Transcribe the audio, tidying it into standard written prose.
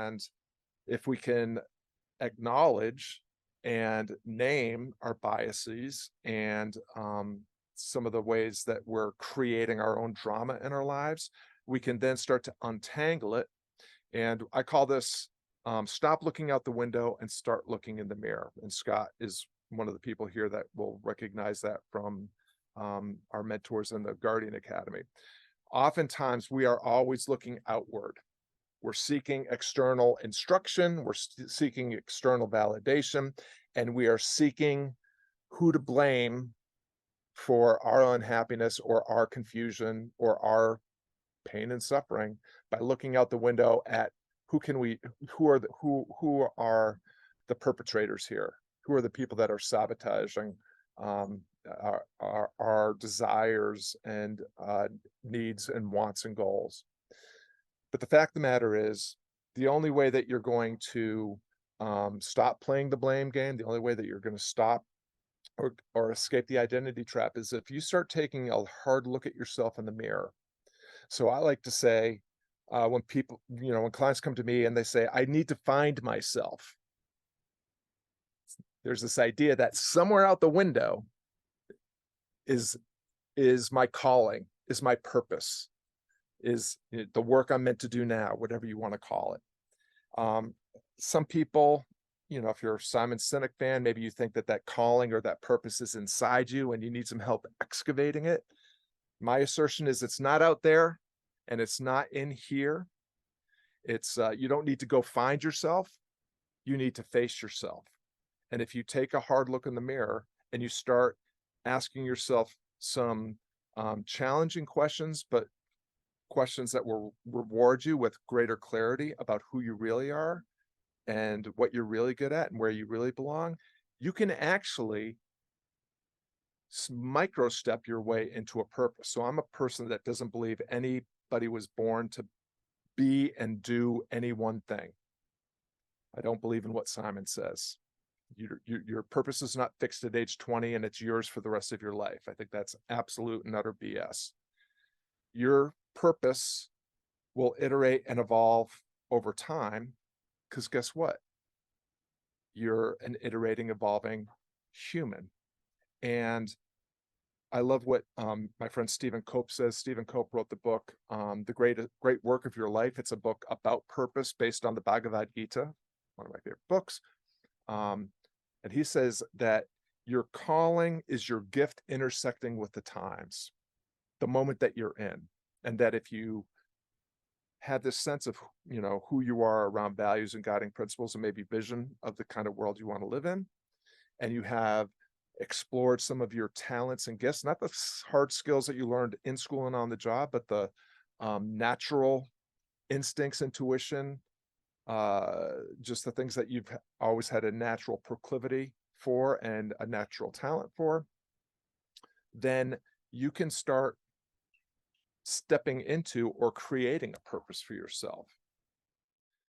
And if we can acknowledge and name our biases and some of the ways that we're creating our own drama in our lives, we can then start to untangle it. And I call this stop looking out the window and start looking in the mirror. And Scott is one of the people here that will recognize that from our mentors in the Guardian Academy. Oftentimes, we are always looking outward. We're seeking external instruction, we're seeking external validation, and we are seeking who to blame for our unhappiness or our confusion or our pain and suffering by looking out the window at who are the perpetrators here? Who are the people that are sabotaging our desires and needs and wants and goals? But the fact of the matter is, the only way that you're going to stop playing the blame game, the only way that you're going to stop or escape the identity trap is if you start taking a hard look at yourself in the mirror. So I like to say, when people, when clients come to me and they say, I need to find myself, there's this idea that somewhere out the window is my calling, is my purpose, is the work I'm meant to do now, whatever you want to call it. Some people, if you're a Simon Sinek fan, maybe you think that calling or that purpose is inside you and you need some help excavating it. My assertion is it's not out there and it's not in here. It's you don't need to go find yourself. You need to face yourself. And if you take a hard look in the mirror and you start asking yourself some challenging questions, but questions that will reward you with greater clarity about who you really are and what you're really good at and where you really belong, you can actually micro step your way into a purpose. So I'm a person that doesn't believe anybody was born to be and do any one thing. I don't believe in what Simon says. Your purpose is not fixed at age 20 and it's yours for the rest of your life. I think that's absolute and utter BS. Your purpose will iterate and evolve over time because guess what? You're an iterating, evolving human. And I love what my friend Stephen Cope says. Stephen Cope wrote the book, The Great Work of Your Life. It's a book about purpose based on the Bhagavad Gita, one of my favorite books. And he says that your calling is your gift intersecting with the times, the moment that you're in. And that if you have this sense of, who you are around values and guiding principles and maybe vision of the kind of world you want to live in, and you have explored some of your talents and gifts, not the hard skills that you learned in school and on the job, but the natural instincts, intuition, just the things that you've always had a natural proclivity for and a natural talent for, then you can start stepping into or creating a purpose for yourself.